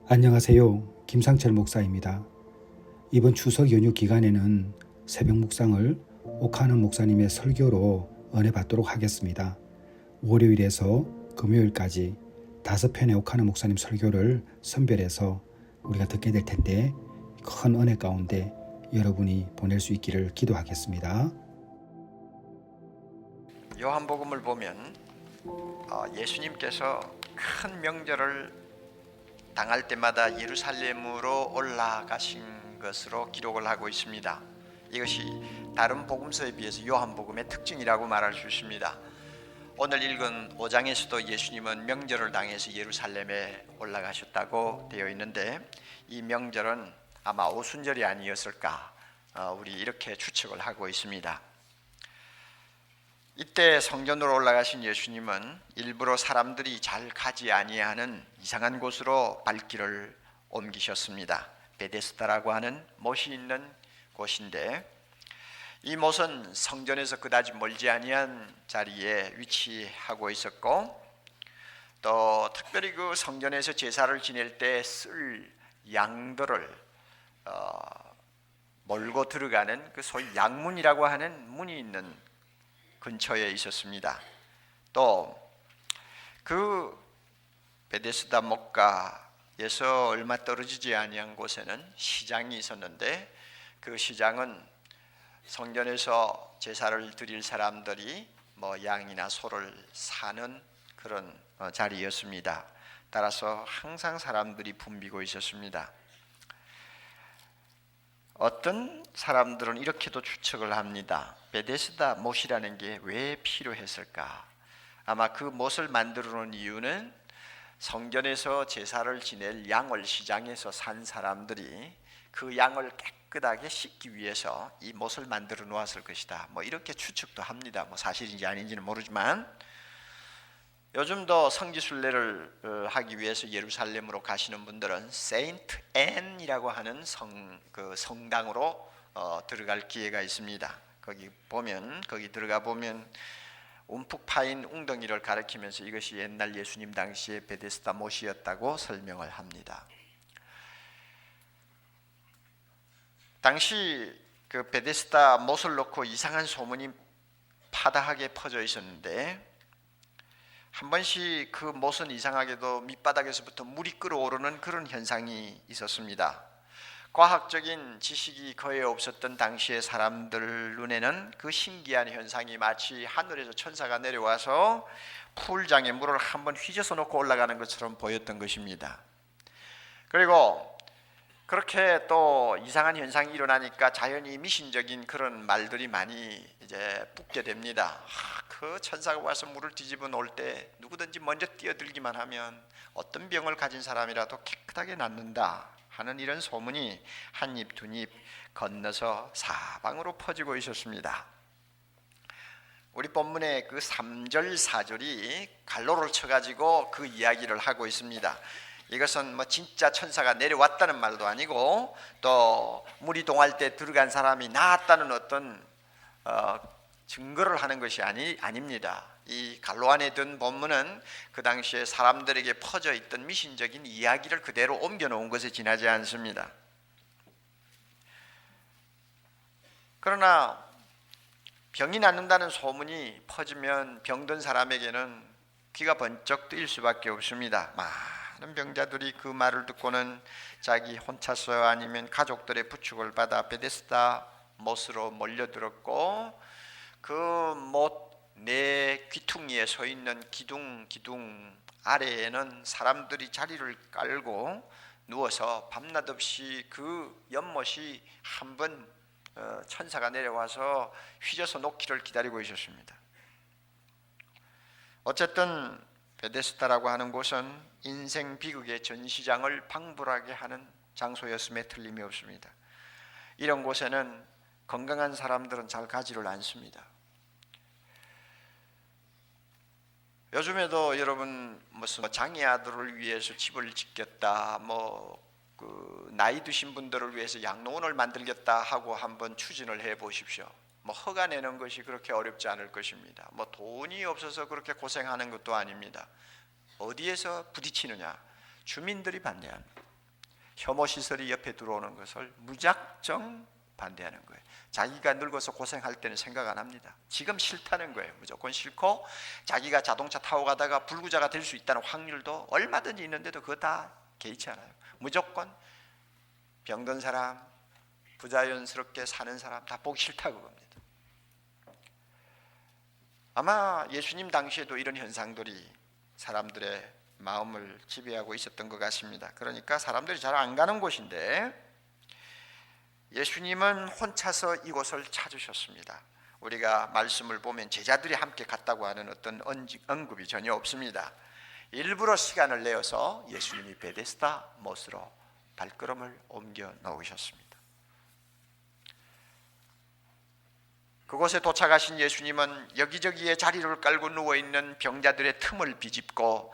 안녕하세요. 김상철 목사입니다. 이번 추석 연휴 기간에는 새벽 묵상을 옥하는 목사님의 설교로 은혜 받도록 하겠습니다. 월요일에서 금요일까지 5편의 옥하는 목사님 설교를 선별해서 우리가 듣게 될 텐데 큰 은혜 가운데 여러분이 보낼 수 있기를 기도하겠습니다. 요한복음을 보면 예수님께서 큰 명절을 당할 때마다 예루살렘으로 올라가신 것으로 기록을 하고 있습니다. 이것이 다른 복음서에 비해서 요한복음의 특징이라고 말할 수 있습니다. 오늘 읽은 5장에서도 예수님은 명절을 당해서 예루살렘에 올라가셨다고 되어 있는데, 이 명절은 아마 오순절이 아니었을까, 우리 이렇게 추측을 하고 있습니다. 이때 성전으로 올라가신 예수님은 일부러 사람들이 잘 가지 아니하는 이상한 곳으로 발길을 옮기셨습니다. 베데스다라고 하는 못이 있는 곳인데, 이 못은 성전에서 그다지 멀지 아니한 자리에 위치하고 있었고, 또 특별히 그 성전에서 제사를 지낼 때 쓸 양들을 몰고 들어가는 그 소위 양문이라고 하는 문이 있는 근처에 있었습니다. 또 그 베데스다 목가에서 얼마 떨어지지 아니한 곳에는 시장이 있었는데, 그 시장은 성전에서 제사를 드릴 사람들이 양이나 소를 사는 그런 자리였습니다. 따라서 항상 사람들이 붐비고 있었습니다. 어떤 사람들은 이렇게도 추측을 합니다. 베데스다 못이라는 게 왜 필요했을까? 아마 그 못을 만들어 놓은 이유는 성전에서 제사를 지낼 양을 시장에서 산 사람들이 그 양을 깨끗하게 씻기 위해서 이 못을 만들어 놓았을 것이다. 이렇게 추측도 합니다. 사실인지 아닌지는 모르지만, 요즘도 성지순례를 하기 위해서 예루살렘으로 가시는 분들은 세인트 앤이라고 하는 성당으로 들어갈 기회가 있습니다. 거기 들어가 보면 움푹 파인 웅덩이를 가리키면서 이것이 옛날 예수님 당시에 베데스다 못이었다고 설명을 합니다. 당시 그 베데스다 못을 놓고 이상한 소문이 파다하게 퍼져 있었는데, 한 번씩 그 못은 이상하게도 밑바닥에서부터 물이 끓어오르는 그런 현상이 있었습니다. 과학적인 지식이 거의 없었던 당시의 사람들 눈에는 그 신기한 현상이 마치 하늘에서 천사가 내려와서 풀장에 물을 한번 휘저어 놓고 올라가는 것처럼 보였던 것입니다. 그리고 그렇게 또 이상한 현상이 일어나니까 자연히 미신적인 그런 말들이 많이 이제 붙게 됩니다. 그 천사가 와서 물을 뒤집어 놓을 때 누구든지 먼저 뛰어들기만 하면 어떤 병을 가진 사람이라도 깨끗하게 낫는다 하는 이런 소문이 한 입 두 입 건너서 사방으로 퍼지고 있었습니다. 우리 본문의 그 3절 4절이 갈로를 쳐가지고 그 이야기를 하고 있습니다. 이것은 진짜 천사가 내려왔다는 말도 아니고, 또 물이 동할 때 들어간 사람이 나았다는 어떤 증거를 하는 것이 아닙니다. 이 갈로 안에 든 본문은 그 당시에 사람들에게 퍼져 있던 미신적인 이야기를 그대로 옮겨놓은 것에 지나지 않습니다. 그러나 병이 낫는다는 소문이 퍼지면 병든 사람에게는 귀가 번쩍 뜨일 수밖에 없습니다. 많은 병자들이 그 말을 듣고는 자기 혼자서 아니면 가족들의 부축을 받아 베데스다 못으로 몰려들었고, 그 못 내 귀퉁이에 서 있는 기둥 아래에는 사람들이 자리를 깔고 누워서 밤낮 없이 그 연못이 한번 천사가 내려와서 휘저어 놓기를 기다리고 있었습니다. 어쨌든 베데스다라고 하는 곳은 인생 비극의 전시장을 방불하게 하는 장소였음에 틀림이 없습니다. 이런 곳에는 건강한 사람들은 잘 가지를 않습니다. 요즘에도 여러분 무슨 장애 아들을 위해서 집을 짓겠다, 나이 드신 분들을 위해서 양로원을 만들겠다 하고 한번 추진을 해 보십시오. 허가 내는 것이 그렇게 어렵지 않을 것입니다. 돈이 없어서 그렇게 고생하는 것도 아닙니다. 어디에서 부딪히느냐? 주민들이 반대합니다. 혐오 시설이 옆에 들어오는 것을 무작정 반대하는 거예요. 자기가 늙어서 고생할 때는 생각 안 합니다. 지금 싫다는 거예요. 무조건 싫고, 자기가 자동차 타고 가다가 불구자가 될 수 있다는 확률도 얼마든지 있는데도 그거 다 개의치 않아요. 무조건 병든 사람, 부자연스럽게 사는 사람 다 보기 싫다고 겁니다. 아마 예수님 당시에도 이런 현상들이 사람들의 마음을 지배하고 있었던 것 같습니다. 그러니까 사람들이 잘 안 가는 곳인데 예수님은 혼자서 이곳을 찾으셨습니다. 우리가 말씀을 보면 제자들이 함께 갔다고 하는 어떤 언급이 전혀 없습니다. 일부러 시간을 내어서 예수님이 베데스다 못으로 발걸음을 옮겨 놓으셨습니다. 그곳에 도착하신 예수님은 여기저기에 자리를 깔고 누워있는 병자들의 틈을 비집고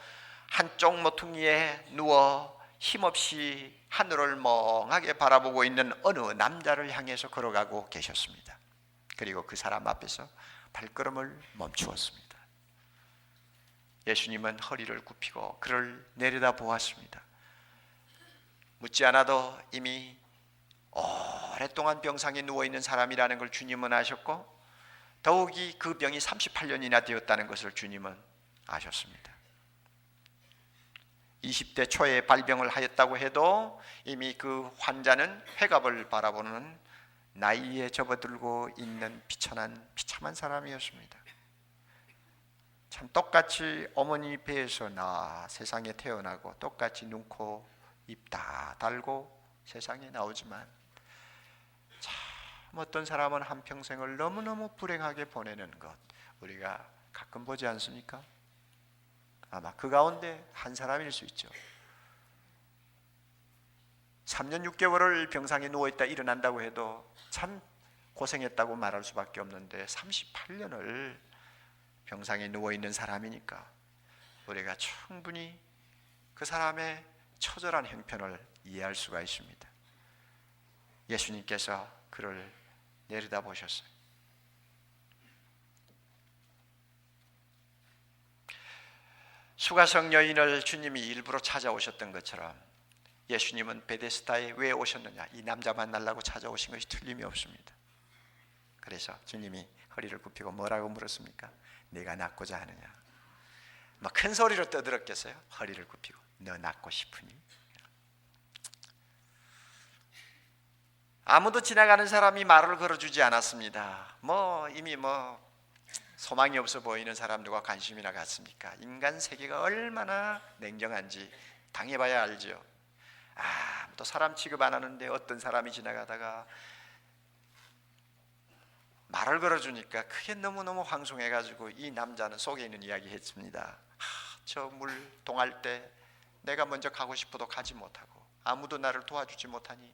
한쪽 모퉁이에 누워 힘없이 하늘을 멍하게 바라보고 있는 어느 남자를 향해서 걸어가고 계셨습니다. 그리고 그 사람 앞에서 발걸음을 멈추었습니다. 예수님은 허리를 굽히고 그를 내려다 보았습니다. 묻지 않아도 이미 오랫동안 병상에 누워있는 사람이라는 걸 주님은 아셨고, 더욱이 그 병이 38년이나 되었다는 것을 주님은 아셨습니다. 20대 초에 발병을 하였다고 해도 이미 그 환자는 회갑을 바라보는 나이에 접어들고 있는 비참한 사람이었습니다. 참 똑같이 어머니 배에서 나 세상에 태어나고 똑같이 눈, 코, 입 다 달고 세상에 나오지만 참 어떤 사람은 한평생을 너무너무 불행하게 보내는 것 우리가 가끔 보지 않습니까? 아마 그 가운데 한 사람일 수 있죠. 3년 6개월을 병상에 누워있다 일어난다고 해도 참 고생했다고 말할 수밖에 없는데 38년을 병상에 누워있는 사람이니까 우리가 충분히 그 사람의 처절한 형편을 이해할 수가 있습니다. 예수님께서 그를 내려다보셨어요. 수가성 여인을 주님이 일부러 찾아오셨던 것처럼 예수님은 베데스다에 왜 오셨느냐, 이 남자 만나려고 찾아오신 것이 틀림이 없습니다. 그래서 주님이 허리를 굽히고 뭐라고 물었습니까? 네가 낫고자 하느냐? 막 큰 소리로 떠들었겠어요? 허리를 굽히고 너 낫고 싶으니? 아무도 지나가는 사람이 말을 걸어주지 않았습니다. 이미 소망이 없어 보이는 사람들과 관심이나 갖습니까? 인간 세계가 얼마나 냉정한지 당해봐야 알죠. 또 사람 취급 안 하는데 어떤 사람이 지나가다가 말을 걸어주니까 그게 너무너무 황송해가지고 이 남자는 속에 있는 이야기 했습니다. 저 물 동할 때 내가 먼저 가고 싶어도 가지 못하고 아무도 나를 도와주지 못하니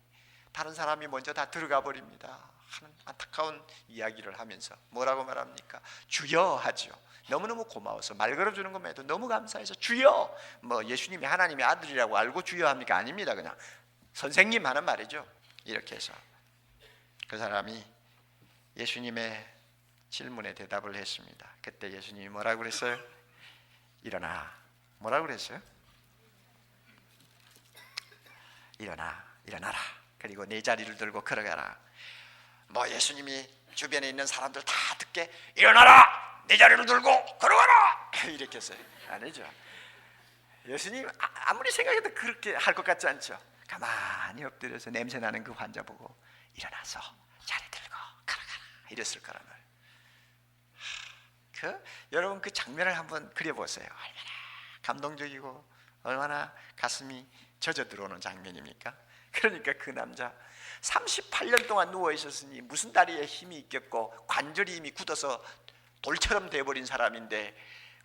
다른 사람이 먼저 다 들어가 버립니다 하는 안타까운 이야기를 하면서 뭐라고 말합니까? 주여 하죠. 너무너무 고마워서 말 걸어주는 것만 해도 너무 감사해서 주여, 예수님이 하나님의 아들이라고 알고 주여 합니까? 아닙니다. 그냥 선생님 하는 말이죠. 이렇게 해서 그 사람이 예수님의 질문에 대답을 했습니다. 그때 예수님이 뭐라고 그랬어요? 일어나. 뭐라고 그랬어요? 일어나라. 그리고 네 자리를 들고 걸어가라. 예수님이 주변에 있는 사람들 다 듣게 일어나라, 네 자리를 들고 걸어가라 이렇게 했어요. 아니죠. 예수님 아무리 생각해도 그렇게 할 것 같지 않죠. 가만히 엎드려서 냄새나는 그 환자 보고 일어나서 자리 들고 걸어가라 이랬을 거란 말이에요. 여러분 그 장면을 한번 그려보세요. 얼마나 감동적이고 얼마나 가슴이 젖어 들어오는 장면입니까? 그러니까 그 남자 38년 동안 누워 있었으니 무슨 다리에 힘이 있겠고 관절이 이미 굳어서 돌처럼 돼버린 사람인데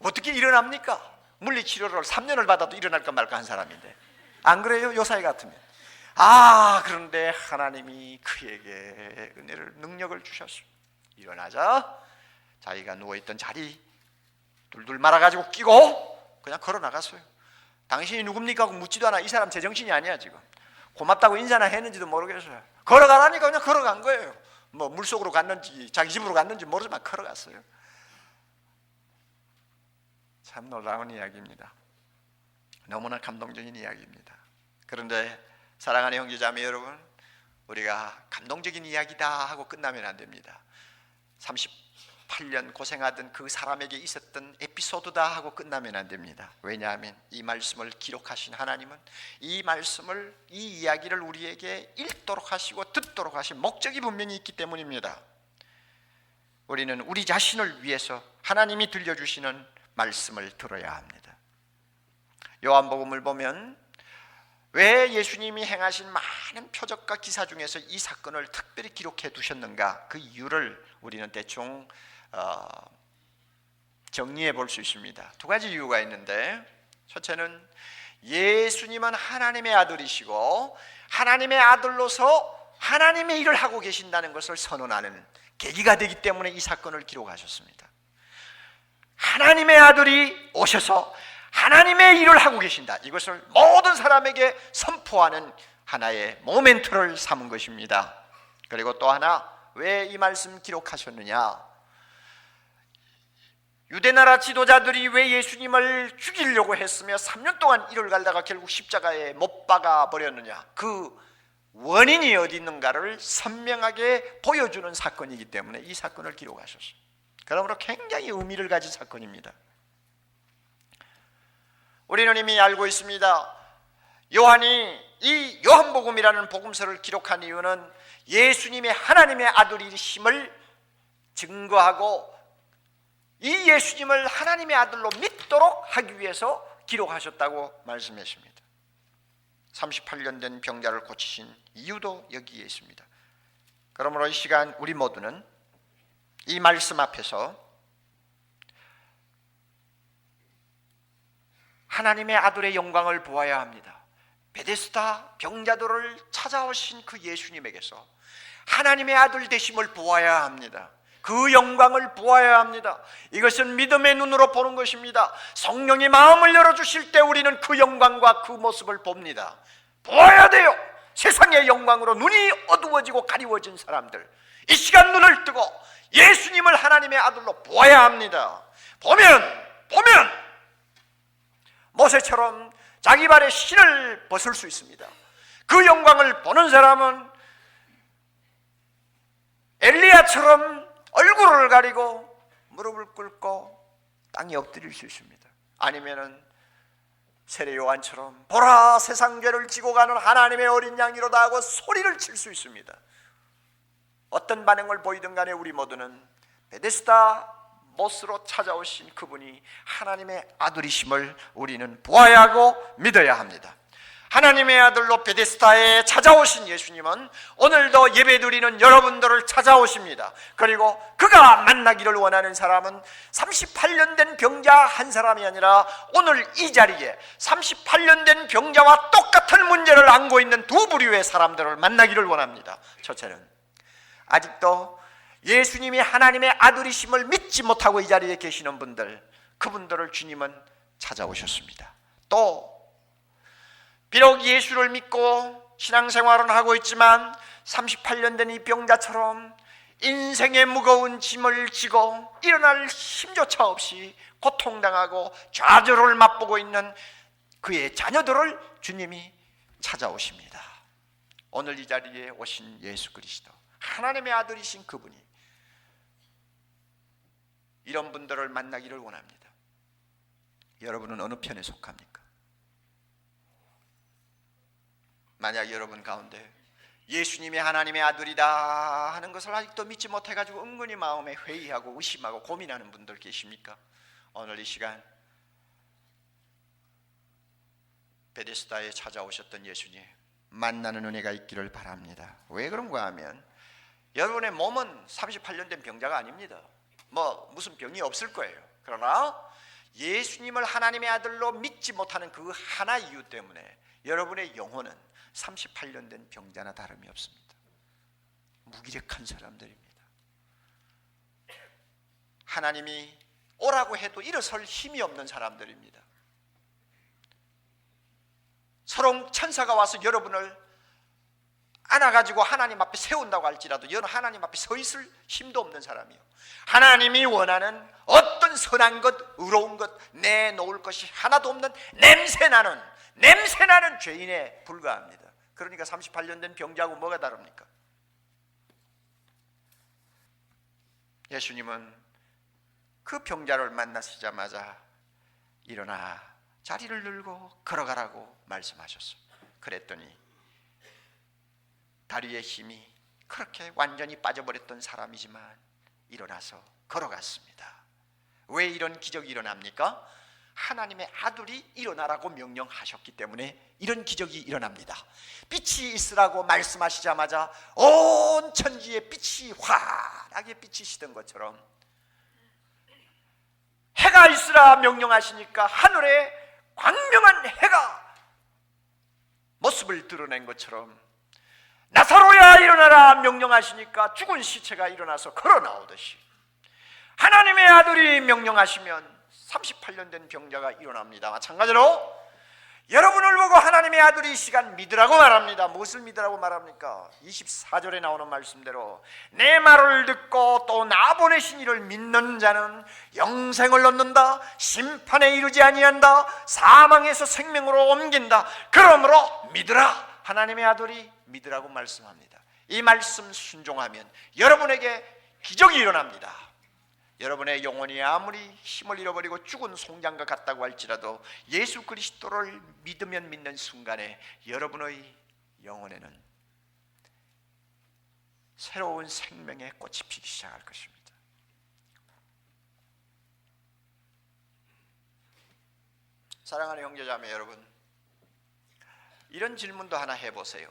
어떻게 일어납니까? 물리치료를 3년을 받아도 일어날까 말까 한 사람인데, 안 그래요? 요사이 같으면. 그런데 하나님이 그에게 능력을 주셨어요. 일어나자 자기가 누워있던 자리 둘둘 말아가지고 끼고 그냥 걸어 나갔어요. 당신이 누굽니까? 하고 묻지도 않아. 이 사람 제정신이 아니야 지금. 고맙다고 인사나 했는지도 모르겠어요. 걸어가라니까 그냥 걸어간 거예요. 물속으로 갔는지 자기 집으로 갔는지 모르지만 걸어갔어요. 참 놀라운 이야기입니다. 너무나 감동적인 이야기입니다. 그런데 사랑하는 형제자매 여러분, 우리가 감동적인 이야기다 하고 끝나면 안 됩니다. 38년 고생하던 그 사람에게 있었던 에피소드다 하고 끝나면 안 됩니다. 왜냐하면 이 말씀을 기록하신 하나님은 이 말씀을, 이 이야기를 우리에게 읽도록 하시고 듣도록 하신 목적이 분명히 있기 때문입니다. 우리는 우리 자신을 위해서 하나님이 들려주시는 말씀을 들어야 합니다. 요한복음을 보면 왜 예수님이 행하신 많은 표적과 기사 중에서 이 사건을 특별히 기록해 두셨는가, 그 이유를 우리는 대충 정리해 볼 수 있습니다. 두 가지 이유가 있는데, 첫째는 예수님은 하나님의 아들이시고 하나님의 아들로서 하나님의 일을 하고 계신다는 것을 선언하는 계기가 되기 때문에 이 사건을 기록하셨습니다. 하나님의 아들이 오셔서 하나님의 일을 하고 계신다, 이것을 모든 사람에게 선포하는 하나의 모멘트를 삼은 것입니다. 그리고 또 하나, 왜 이 말씀 기록하셨느냐, 유대나라 지도자들이 왜 예수님을 죽이려고 했으며 3년 동안 이를 갈다가 결국 십자가에 못 박아 버렸느냐, 그 원인이 어디 있는가를 선명하게 보여주는 사건이기 때문에 이 사건을 기록하셨어요. 그러므로 굉장히 의미를 가진 사건입니다. 우리는 이미 알고 있습니다. 요한이 이 요한복음이라는 복음서를 기록한 이유는 예수님의 하나님의 아들이심을 증거하고 이 예수님을 하나님의 아들로 믿도록 하기 위해서 기록하셨다고 말씀했습니다. 38년 된 병자를 고치신 이유도 여기에 있습니다. 그러므로 이 시간 우리 모두는 이 말씀 앞에서 하나님의 아들의 영광을 보아야 합니다. 베데스다 병자들을 찾아오신 그 예수님에게서 하나님의 아들 되심을 보아야 합니다. 그 영광을 보아야 합니다. 이것은 믿음의 눈으로 보는 것입니다. 성령이 마음을 열어주실 때 우리는 그 영광과 그 모습을 봅니다. 보아야 돼요. 세상의 영광으로 눈이 어두워지고 가리워진 사람들, 이 시간 눈을 뜨고 예수님을 하나님의 아들로 보아야 합니다. 보면 모세처럼 자기 발에 신을 벗을 수 있습니다. 그 영광을 보는 사람은 엘리야처럼 얼굴을 가리고 무릎을 꿇고 땅에 엎드릴 수 있습니다. 아니면은 세례 요한처럼 보라 세상 죄를 지고 가는 하나님의 어린 양이로다 하고 소리를 칠 수 있습니다. 어떤 반응을 보이든 간에 우리 모두는 베데스다 못으로 찾아오신 그분이 하나님의 아들이심을 우리는 보아야 하고 믿어야 합니다. 하나님의 아들로 베데스다에 찾아오신 예수님은 오늘도 예배드리는 여러분들을 찾아오십니다. 그리고 그가 만나기를 원하는 사람은 38년 된 병자 한 사람이 아니라 오늘 이 자리에 38년 된 병자와 똑같은 문제를 안고 있는 두 부류의 사람들을 만나기를 원합니다. 첫째는 아직도 예수님이 하나님의 아들이심을 믿지 못하고 이 자리에 계시는 분들, 그분들을 주님은 찾아오셨습니다. 또 비록 예수를 믿고 신앙생활은 하고 있지만 38년 된 이 병자처럼 인생의 무거운 짐을 지고 일어날 힘조차 없이 고통당하고 좌절을 맛보고 있는 그의 자녀들을 주님이 찾아오십니다. 오늘 이 자리에 오신 예수 그리스도, 하나님의 아들이신 그분이 이런 분들을 만나기를 원합니다. 여러분은 어느 편에 속합니까? 만약 여러분 가운데 예수님이 하나님의 아들이다 하는 것을 아직도 믿지 못해가지고 은근히 마음에 회의하고 의심하고 고민하는 분들 계십니까? 오늘 이 시간 베데스다에 찾아오셨던 예수님 만나는 은혜가 있기를 바랍니다. 왜 그런가 하면 여러분의 몸은 38년 된 병자가 아닙니다. 무슨 병이 없을 거예요. 그러나 예수님을 하나님의 아들로 믿지 못하는 그 하나 이유 때문에 여러분의 영혼은 38년 된 병자나 다름이 없습니다. 무기력한 사람들입니다. 하나님이 오라고 해도 일어설 힘이 없는 사람들입니다. 서롱 천사가 와서 여러분을 안아가지고 하나님 앞에 세운다고 할지라도 여러분 하나님 앞에 서 있을 힘도 없는 사람이요, 하나님이 원하는 어떤 선한 것, 의로운 것 내놓을 것이 하나도 없는 냄새나는 죄인에 불과합니다. 그러니까 38년 된 병자하고 뭐가 다릅니까? 예수님은 그 병자를 만나시자마자 일어나 자리를 들고 걸어가라고 말씀하셨어요. 그랬더니 다리의 힘이 그렇게 완전히 빠져버렸던 사람이지만 일어나서 걸어갔습니다. 왜 이런 기적이 일어납니까? 하나님의 아들이 일어나라고 명령하셨기 때문에 이런 기적이 일어납니다. 빛이 있으라고 말씀하시자마자 온 천지에 빛이 환하게 비치시던 것처럼, 해가 있으라 명령하시니까 하늘에 광명한 해가 모습을 드러낸 것처럼, 나사로야 일어나라 명령하시니까 죽은 시체가 일어나서 걸어 나오듯이 하나님의 아들이 명령하시면 38년 된 병자가 일어납니다. 마찬가지로 여러분을 보고 하나님의 아들이 이 시간 믿으라고 말합니다. 무엇을 믿으라고 말합니까? 24절에 나오는 말씀대로 내 말을 듣고 또 나 보내신 이를 믿는 자는 영생을 얻는다, 심판에 이르지 아니한다, 사망에서 생명으로 옮긴다. 그러므로 믿으라. 하나님의 아들이 믿으라고 말씀합니다. 이 말씀 순종하면 여러분에게 기적이 일어납니다. 여러분의 영혼이 아무리 힘을 잃어버리고 죽은 송장과 같다고 할지라도 예수 그리스도를 믿으면 믿는 순간에 여러분의 영혼에는 새로운 생명의 꽃이 피기 시작할 것입니다. 사랑하는 형제자매 여러분, 이런 질문도 하나 해보세요.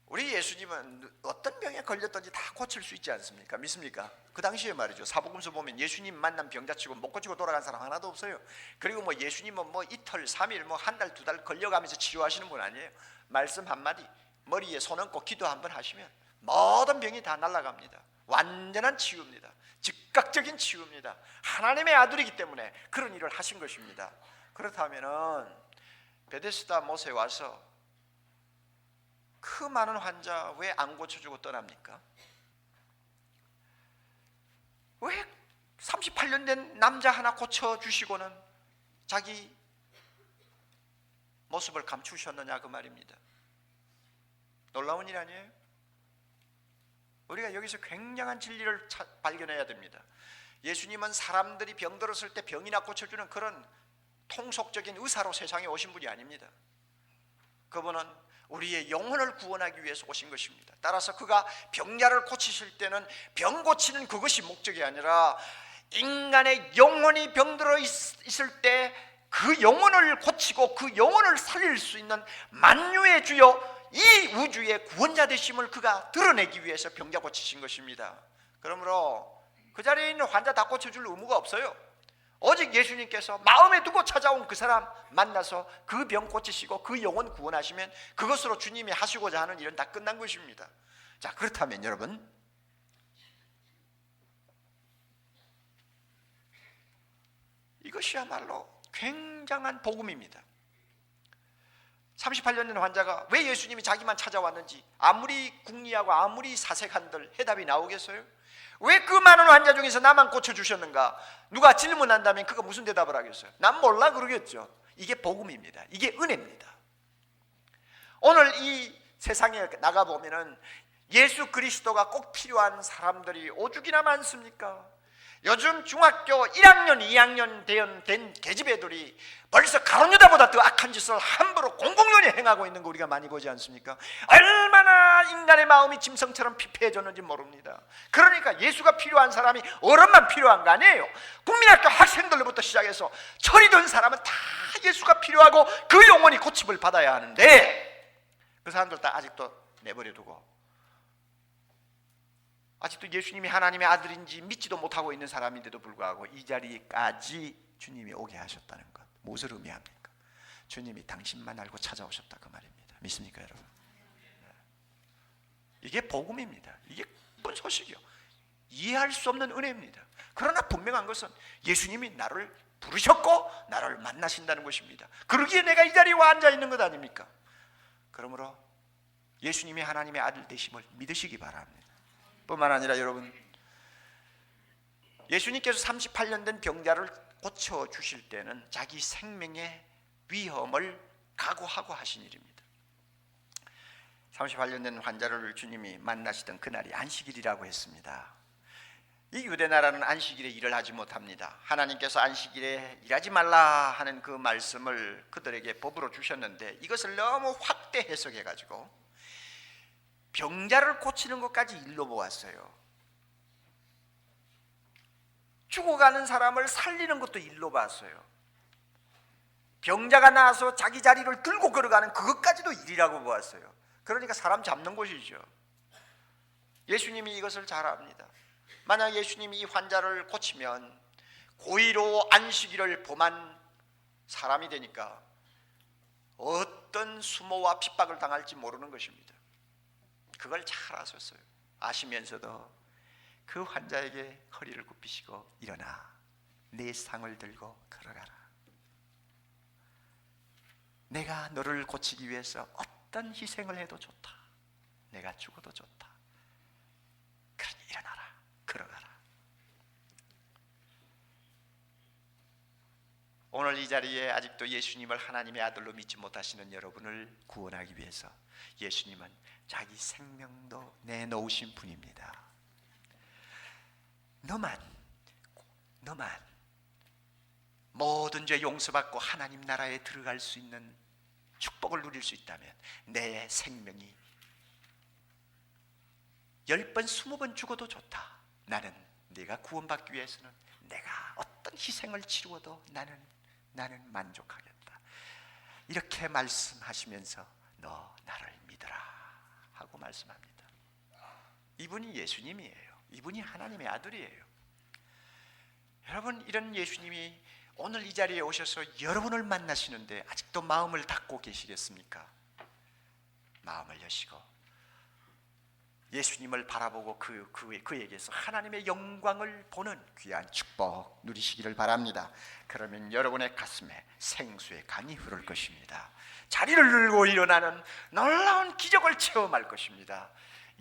우리 예수님은 어떤 병에 걸렸든지 다 고칠 수 있지 않습니까? 믿습니까? 그 당시에 말이죠, 사복음서 보면 예수님 만난 병자치고 못 고치고 돌아간 사람 하나도 없어요. 그리고 뭐 예수님은 뭐 이틀, 3일, 뭐 한 달, 2달 걸려가면서 치료하시는 분 아니에요. 말씀 한마디, 머리에 손 얹고 기도 한번 하시면 모든 병이 다 날아갑니다. 완전한 치유입니다. 즉각적인 치유입니다. 하나님의 아들이기 때문에 그런 일을 하신 것입니다. 그렇다면은 베데스다 못에 와서 그 많은 환자 왜 안 고쳐주고 떠납니까? 왜 38년 된 남자 하나 고쳐주시고는 자기 모습을 감추셨느냐 그 말입니다. 놀라운 일 아니에요? 우리가 여기서 굉장한 진리를 발견해야 됩니다. 예수님은 사람들이 병들었을 때 병이나 고쳐주는 그런 통속적인 의사로 세상에 오신 분이 아닙니다. 그분은 우리의 영혼을 구원하기 위해서 오신 것입니다. 따라서 그가 병자를 고치실 때는 병 고치는 그것이 목적이 아니라 인간의 영혼이 병들어 있을 때 그 영혼을 고치고 그 영혼을 살릴 수 있는 만유의 주여 이 우주의 구원자 되심을 그가 드러내기 위해서 병자 고치신 것입니다. 그러므로 그 자리에 있는 환자 다 고쳐줄 의무가 없어요. 오직 예수님께서 마음에 두고 찾아온 그 사람 만나서 그 병 고치시고 그 영혼 구원하시면 그것으로 주님이 하시고자 하는 일은 다 끝난 것입니다. 자, 그렇다면 여러분, 이것이야말로 굉장한 복음입니다. 38년 된 환자가 왜 예수님이 자기만 찾아왔는지 아무리 궁리하고 아무리 사색한들 해답이 나오겠어요? 왜 그 많은 환자 중에서 나만 고쳐주셨는가? 누가 질문한다면 그거 무슨 대답을 하겠어요? 난 몰라 그러겠죠. 이게 복음입니다. 이게 은혜입니다. 오늘 이 세상에 나가보면은 예수 그리스도가 꼭 필요한 사람들이 오죽이나 많습니까? 요즘 중학교 1학년, 2학년 된 계집애들이 벌써 가룟유다보다 더 악한 짓을 함부로 공공연히 행하고 있는 거 우리가 많이 보지 않습니까? 얼마나 인간의 마음이 짐승처럼 피폐해졌는지 모릅니다. 그러니까 예수가 필요한 사람이 어른만 필요한 거 아니에요. 국민학교 학생들로부터 시작해서 철이 든 사람은 다 예수가 필요하고 그 영혼이 고침을 받아야 하는데 그 사람들 다 아직도 내버려두고 아직도 예수님이 하나님의 아들인지 믿지도 못하고 있는 사람인데도 불구하고 이 자리까지 주님이 오게 하셨다는 것, 무엇을 의미합니까? 주님이 당신만 알고 찾아오셨다 그 말입니다. 믿습니까 여러분? 이게 복음입니다. 이게 큰 소식이요. 이해할 수 없는 은혜입니다. 그러나 분명한 것은 예수님이 나를 부르셨고 나를 만나신다는 것입니다. 그러기에 내가 이 자리에 와 앉아 있는 것 아닙니까? 그러므로 예수님이 하나님의 아들 되심을 믿으시기 바랍니다. 뿐만 아니라 여러분, 예수님께서 38년 된 병자를 고쳐주실 때는 자기 생명의 위험을 각오하고 하신 일입니다. 38년 된 환자를 주님이 만나시던 그날이 안식일이라고 했습니다. 이 유대 나라는 안식일에 일을 하지 못합니다. 하나님께서 안식일에 일하지 말라 하는 그 말씀을 그들에게 법으로 주셨는데 이것을 너무 확대 해석해 가지고 병자를 고치는 것까지 일로 보았어요. 죽어가는 사람을 살리는 것도 일로 봤어요. 병자가 나와서 자기 자리를 들고 걸어가는 그것까지도 일이라고 보았어요. 그러니까 사람 잡는 곳이죠. 예수님이 이것을 잘 압니다. 만약 예수님이 이 환자를 고치면 고의로 안식일을 범한 사람이 되니까 어떤 수모와 핍박을 당할지 모르는 것입니다. 그걸 잘 아셨어요. 아시면서도 그 환자에게 허리를 굽히시고 일어나 내 상을 들고 걸어가라. 내가 너를 고치기 위해서 어떤 희생을 해도 좋다. 내가 죽어도 좋다. 그러니 일어나라. 걸어가라. 오늘 이 자리에 아직도 예수님을 하나님의 아들로 믿지 못하시는 여러분을 구원하기 위해서 예수님은 자기 생명도 내놓으신 분입니다. 너만 모든 죄 용서받고 하나님 나라에 들어갈 수 있는 축복을 누릴 수 있다면 내 생명이 10번 20번 죽어도 좋다. 나는 네가 구원받기 위해서는 내가 어떤 희생을 치루어도 나는 만족하겠다. 이렇게 말씀하시면서 너 나를 믿어라 하고 말씀합니다. 이분이 예수님이에요. 이분이 하나님의 아들이에요. 여러분, 이런 예수님이 오늘 이 자리에 오셔서 여러분을 만나시는데 아직도 마음을 닫고 계시겠습니까? 마음을 여시고 예수님을 바라보고 그에게서 하나님의 영광을 보는 귀한 축복 누리시기를 바랍니다. 그러면 여러분의 가슴에 생수의 강이 흐를 것입니다. 자리를 들고 일어나는 놀라운 기적을 체험할 것입니다.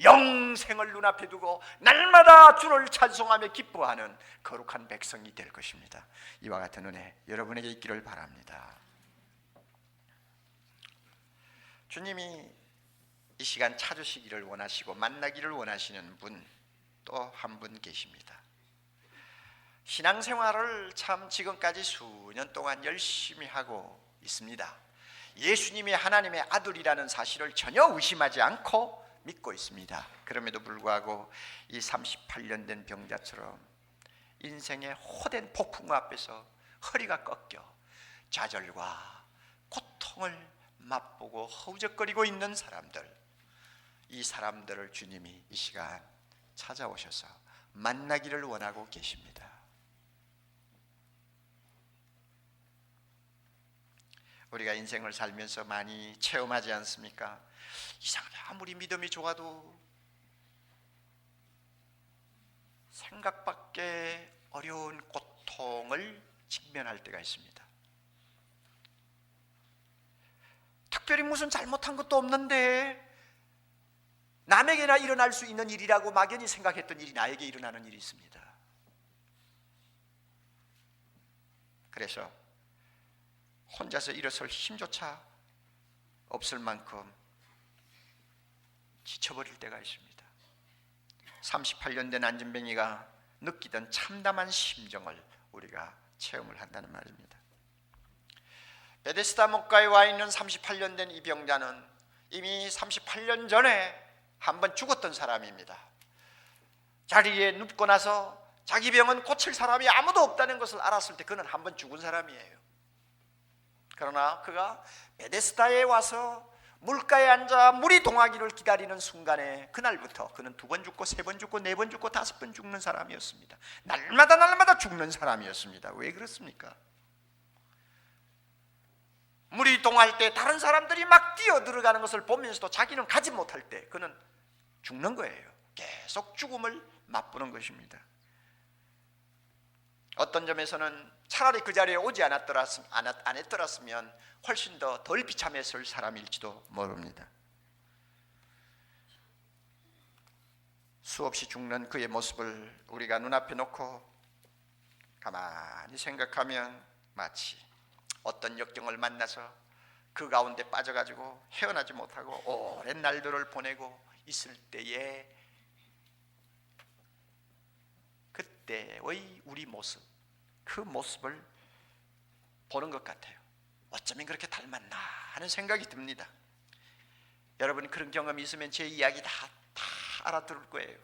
영생을 눈앞에 두고 날마다 주를 찬송하며 기뻐하는 거룩한 백성이 될 것입니다. 이와 같은 은혜 여러분에게 있기를 바랍니다. 주님이 이 시간 찾으시기를 원하시고 만나기를 원하시는 분 또 한 분 계십니다. 신앙생활을 참 지금까지 수년 동안 열심히 하고 있습니다. 예수님이 하나님의 아들이라는 사실을 전혀 의심하지 않고 믿고 있습니다. 그럼에도 불구하고 이 38년 된 병자처럼 인생의 호된 폭풍 앞에서 허리가 꺾여 좌절과 고통을 맛보고 허우적거리고 있는 사람들, 이 사람들을 주님이 이 시간 찾아오셔서 만나기를 원하고 계십니다. 우리가 인생을 살면서 많이 체험하지 않습니까? 이상하게 아무리 믿음이 좋아도 생각밖에 어려운 고통을 직면할 때가 있습니다. 특별히 무슨 잘못한 것도 없는데 남에게나 일어날 수 있는 일이라고 막연히 생각했던 일이 나에게 일어나는 일이 있습니다. 그래서 혼자서 일어설 힘조차 없을 만큼 지쳐버릴 때가 있습니다. 38년 된 안진뱅이가 느끼던 참담한 심정을 우리가 체험을 한다는 말입니다. 베데스다 목가에 와 있는 38년 된 이 병자는 이미 38년 전에 한번 죽었던 사람입니다. 자리에 눕고 나서 자기 병은 고칠 사람이 아무도 없다는 것을 알았을 때 그는 한번 죽은 사람이에요. 그러나 그가 베데스다에 와서 물가에 앉아 물이 동하기를 기다리는 순간에 그날부터 그는 2번 죽고 3번 죽고 4번 죽고 5번 죽는 사람이었습니다. 날마다 죽는 사람이었습니다. 왜 그렇습니까? 물이 동할 때 다른 사람들이 막 뛰어들어가는 것을 보면서도 자기는 가지 못할 때 그는 죽는 거예요. 계속 죽음을 맛보는 것입니다. 어떤 점에서는 차라리 그 자리에 오지 않았더랐으면 훨씬 더 덜 비참했을 사람일지도 모릅니다. 수없이 죽는 그의 모습을 우리가 눈앞에 놓고 가만히 생각하면 마치 어떤 역경을 만나서 그 가운데 빠져가지고 헤어나지 못하고 오랜 날들을 보내고 있을 때에 그때의 우리 모습, 그 모습을 보는 것 같아요. 어쩌면 그렇게 닮았나 하는 생각이 듭니다. 여러분 그런 경험이 있으면 제 이야기 다 알아들을 거예요.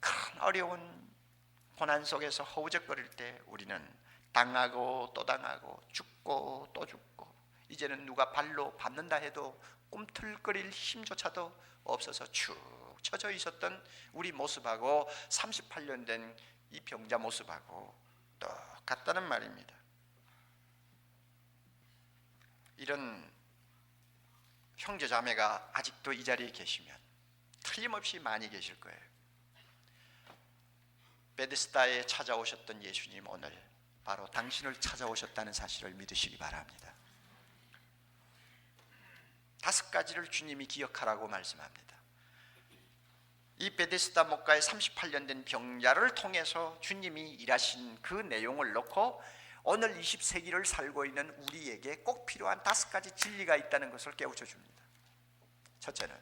큰 어려운 고난 속에서 허우적거릴 때 우리는 당하고 또 당하고 죽고 또 죽고 이제는 누가 발로 밟는다 해도 꿈틀거릴 힘조차도 없어서 축 처져 있었던 우리 모습하고 38년 된 이 병자 모습하고 똑같다는 말입니다. 이런 형제 자매가 아직도 이 자리에 계시면 틀림없이 많이 계실 거예요. 베데스다에 찾아오셨던 예수님 오늘 바로 당신을 찾아오셨다는 사실을 믿으시기 바랍니다. 5가지를 주님이 기억하라고 말씀합니다. 이 베데스다 목가의 38년 된 병자를 통해서 주님이 일하신 그 내용을 놓고 오늘 20세기를 살고 있는 우리에게 꼭 필요한 5가지 진리가 있다는 것을 깨우쳐 줍니다. 첫째는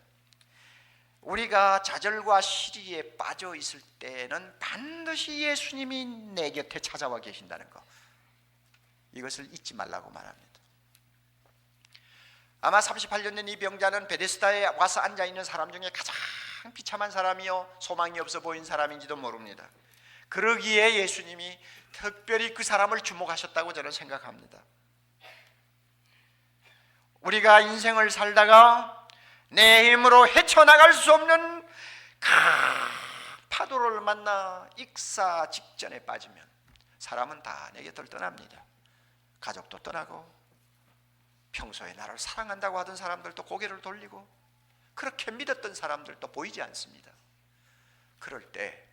우리가 좌절과 시리에 빠져 있을 때는 반드시 예수님이 내 곁에 찾아와 계신다는 것, 이것을 잊지 말라고 말합니다. 아마 38년 된 이 병자는 베데스다에 와서 앉아있는 사람 중에 가장 비참한 사람이요 소망이 없어 보인 사람인지도 모릅니다. 그러기에 예수님이 특별히 그 사람을 주목하셨다고 저는 생각합니다. 우리가 인생을 살다가 내 힘으로 헤쳐나갈 수 없는 파도를 만나 익사 직전에 빠지면 사람은 다 내 곁을 떠납니다. 가족도 떠나고 평소에 나를 사랑한다고 하던 사람들도 고개를 돌리고 그렇게 믿었던 사람들도 보이지 않습니다. 그럴 때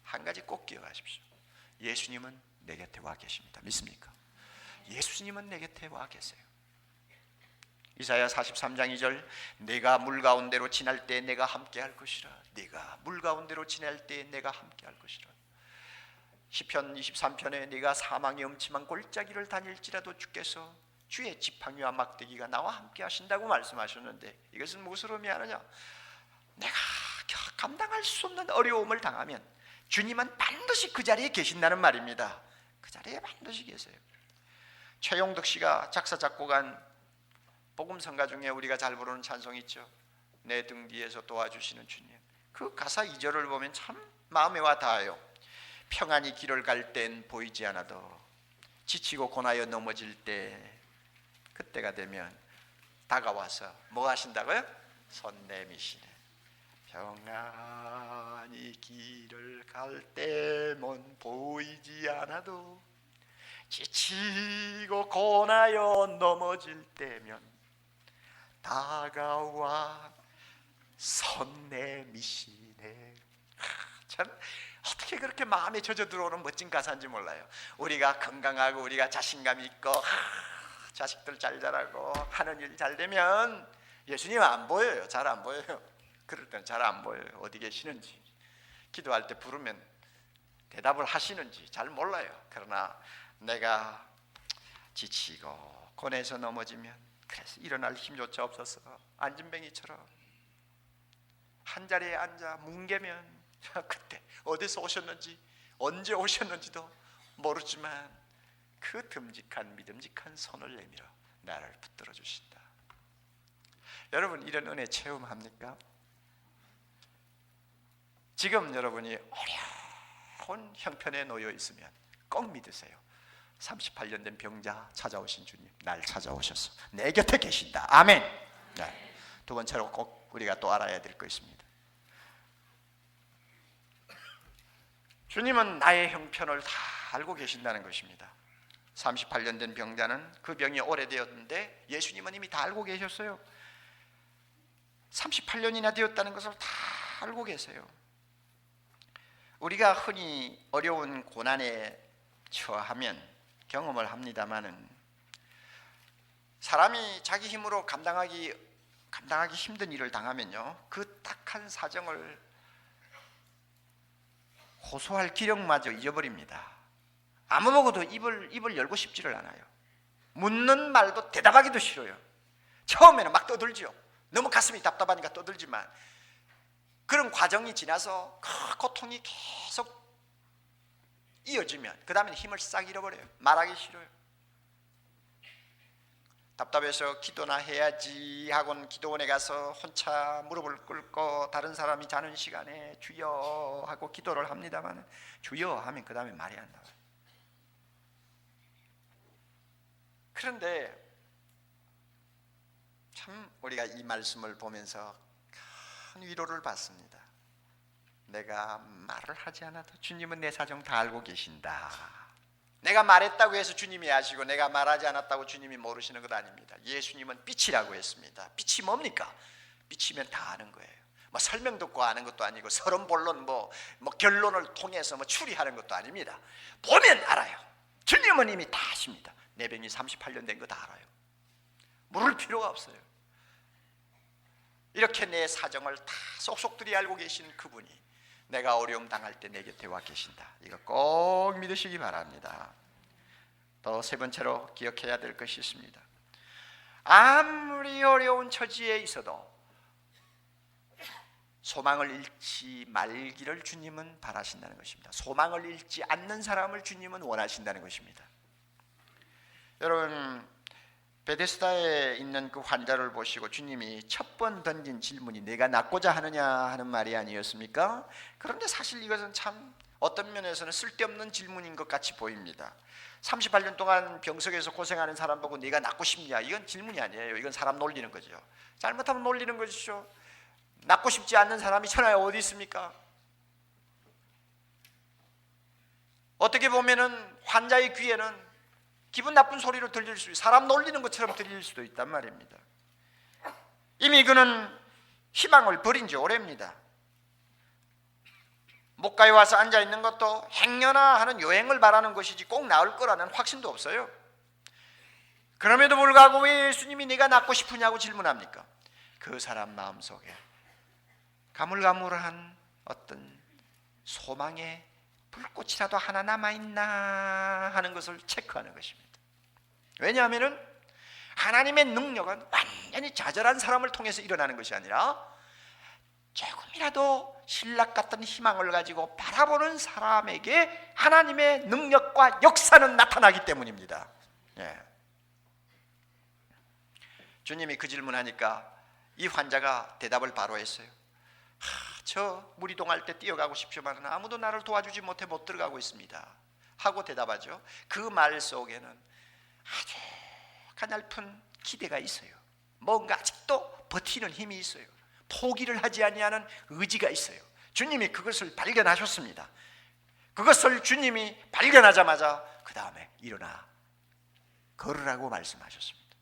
한 가지 꼭 기억하십시오. 예수님은 내 곁에 와 계십니다. 믿습니까? 예수님은 내 곁에 와 계세요. 이사야 43장 2절 내가 물 가운데로 지날 때 내가 함께 할 것이라. 네가 물 가운데로 지날 때 내가 함께 할 것이라. 시편 23편에 네가 사망의 음침한 골짜기를 다닐지라도 주께서 주의 지팡이와 막대기가 나와 함께 하신다고 말씀하셨는데 이것은 무엇으로 의미하느냐? 내가 감당할 수 없는 어려움을 당하면 주님은 반드시 그 자리에 계신다는 말입니다. 그 자리에 반드시 계세요. 최용덕 씨가 작사 작곡한 복음성가 중에 우리가 잘 부르는 찬송이 있죠. 내 등 뒤에서 도와주시는 주님. 그 가사 2절을 보면 참 마음에 와 닿아요. 평안히 길을 갈 땐 보이지 않아도 지치고 고나여 넘어질 때 그때가 되면 다가와서 뭐 하신다고요? 손 내미시네. 평안히 길을 갈 때면 보이지 않아도 지치고 고나여 넘어질 때면 다가와 손 내미시네. 참 어떻게 그렇게 마음에 젖어 들어오는 멋진 가사인지 몰라요. 우리가 건강하고 우리가 자신감 있고 자식들 잘 자라고 하는 일 잘 되면 예수님 안 보여요. 잘 안 보여요. 그럴 때는 잘 안 보여요. 어디 계시는지, 기도할 때 부르면 대답을 하시는지 잘 몰라요. 그러나 내가 지치고 고뇌에서 넘어지면, 그래서 일어날 힘조차 없어서 안진뱅이처럼 한 자리에 앉아 뭉개면 그때 어디서 오셨는지 언제 오셨는지도 모르지만 그 듬직한 믿음직한 손을 내밀어 나를 붙들어 주신다. 여러분 이런 은혜 체험합니까? 지금 여러분이 어려운 형편에 놓여 있으면 꼭 믿으세요. 38년 된 병자 찾아오신 주님 날 찾아오셔서 내 곁에 계신다. 아멘. 네. 두 번째로 꼭 우리가 또 알아야 될 거 있습니다. 주님은 나의 형편을 다 알고 계신다는 것입니다. 38년 된 병자는 그 병이 오래되었는데 예수님은 이미 다 알고 계셨어요. 38년이나 되었다는 것을 다 알고 계세요. 우리가 흔히 어려운 고난에 처하면 경험을 합니다마는 사람이 자기 힘으로 감당하기 힘든 일을 당하면요, 그 딱한 사정을 호소할 기력마저 잊어버립니다. 아무 보고도 입을 열고 싶지를 않아요. 묻는 말도 대답하기도 싫어요. 처음에는 막 떠들죠. 너무 가슴이 답답하니까 떠들지만 그런 과정이 지나서 그 고통이 계속 이어지면 그 다음에 힘을 싹 잃어버려요. 말하기 싫어요. 답답해서 기도나 해야지 하고는 기도원에 가서 혼자 무릎을 꿇고 다른 사람이 자는 시간에 주여 하고 기도를 합니다만 주여 하면 그 다음에 말이 안 나와요. 그런데 참 우리가 이 말씀을 보면서 큰 위로를 받습니다. 내가 말을 하지 않아도 주님은 내 사정 다 알고 계신다. 내가 말했다고 해서 주님이 아시고 내가 말하지 않았다고 주님이 모르시는 것 아닙니다. 예수님은 빛이라고 했습니다. 빛이 뭡니까? 빛이면 다 아는 거예요. 뭐 설명 듣고 아는 것도 아니고 서론본론 뭐 결론을 통해서 추리하는 것도 아닙니다. 보면 알아요. 주님은 이미 다 아십니다. 내 병이 38년 된 거 다 알아요. 물을 필요가 없어요. 이렇게 내 사정을 다 속속들이 알고 계신 그분이 내가 어려움 당할 때 내 곁에 와 계신다. 이거 꼭 믿으시기 바랍니다. 또 세 번째로 기억해야 될 것이 있습니다. 아무리 어려운 처지에 있어도 소망을 잃지 말기를 주님은 바라신다는 것입니다. 소망을 잃지 않는 사람을 주님은 원하신다는 것입니다. 여러분, 베데스다에 있는 그 환자를 보시고 주님이 첫 번 던진 질문이 내가 낫고자 하느냐 하는 말이 아니었습니까? 그런데 사실 이것은 참 어떤 면에서는 쓸데없는 질문인 것 같이 보입니다. 38년 동안 병석에서 고생하는 사람 보고 네가 낫고 싶냐? 이건 질문이 아니에요. 이건 사람 놀리는 거죠. 잘못하면 놀리는 것이죠. 낫고 싶지 않는 사람이 천하에 어디 있습니까? 어떻게 보면은 환자의 귀에는 기분 나쁜 소리로 들릴 수 있어요. 사람 놀리는 것처럼 들릴 수도 있단 말입니다. 이미 그는 희망을 버린 지 오래입니다. 목가에 와서 앉아있는 것도 행여나 하는 여행을 바라는 것이지 꼭 나을 거라는 확신도 없어요. 그럼에도 불구하고 왜 예수님이 네가 낫고 싶으냐고 질문합니까? 그 사람 마음속에 가물가물한 어떤 소망의 불꽃이라도 하나 남아있나 하는 것을 체크하는 것입니다. 왜냐하면 하나님의 능력은 완전히 좌절한 사람을 통해서 일어나는 것이 아니라 조금이라도 신락 같은 희망을 가지고 바라보는 사람에게 하나님의 능력과 역사는 나타나기 때문입니다. 예. 주님이 그 질문하니까 이 환자가 대답을 바로 했어요. 저 무리동할 때 뛰어가고 싶지만 아무도 나를 도와주지 못해 못 들어가고 있습니다 하고 대답하죠. 그 말 속에는 아주 가냘픈 기대가 있어요. 뭔가 아직도 버티는 힘이 있어요. 포기를 하지 아니하는 의지가 있어요. 주님이 그것을 발견하셨습니다. 그것을 주님이 발견하자마자 그 다음에 일어나 걸으라고 말씀하셨습니다.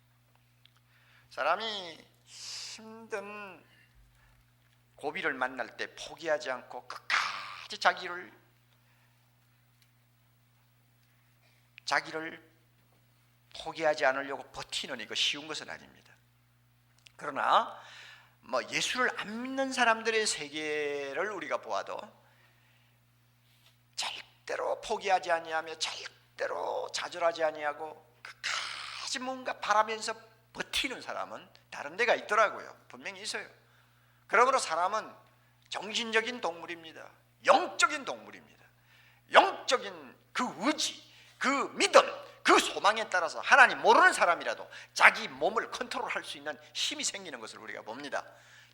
사람이 힘든 고비를 만날 때 포기하지 않고 끝까지 자기를 포기하지 않으려고 버티는 이거 쉬운 것은 아닙니다. 그러나 예수를 안 믿는 사람들의 세계를 우리가 보아도 절대로 포기하지 아니하며 절대로 좌절하지 아니하고 끝까지 뭔가 바라면서 버티는 사람은 다른 데가 있더라고요. 분명히 있어요. 그러므로 사람은 정신적인 동물입니다. 영적인 동물입니다. 영적인 그 의지, 그 믿음, 그 소망에 따라서 하나님 모르는 사람이라도 자기 몸을 컨트롤할 수 있는 힘이 생기는 것을 우리가 봅니다.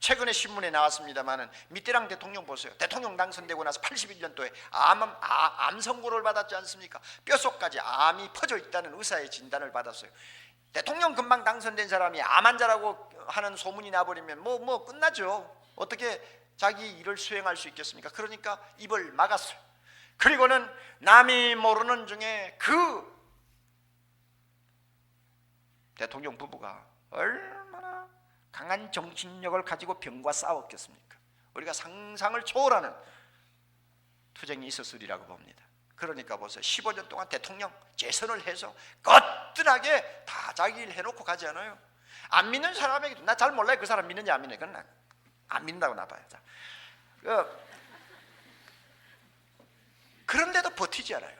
최근에 신문에 나왔습니다마는 미테랑 대통령 보세요. 대통령 당선되고 나서 81년도에 암 선고를 받았지 않습니까? 뼛속까지 암이 퍼져 있다는 의사의 진단을 받았어요. 대통령 금방 당선된 사람이 암 환자라고 하는 소문이 나버리면 뭐 끝나죠. 어떻게 자기 일을 수행할 수 있겠습니까? 그러니까 입을 막았어요. 그리고는 남이 모르는 중에 그 대통령 부부가 얼마나 강한 정신력을 가지고 병과 싸웠겠습니까? 우리가 상상을 초월하는 투쟁이 있었으리라고 봅니다. 그러니까 보세요. 15년 동안 대통령 재선을 해서 거뜬하게 다 자기 일 해놓고 가지 않아요. 안 믿는 사람에게도 나 잘 몰라요. 그 사람 믿는지 안 믿는지. 그건 안 믿는다고 나봐요. 그런데도 버티지 않아요.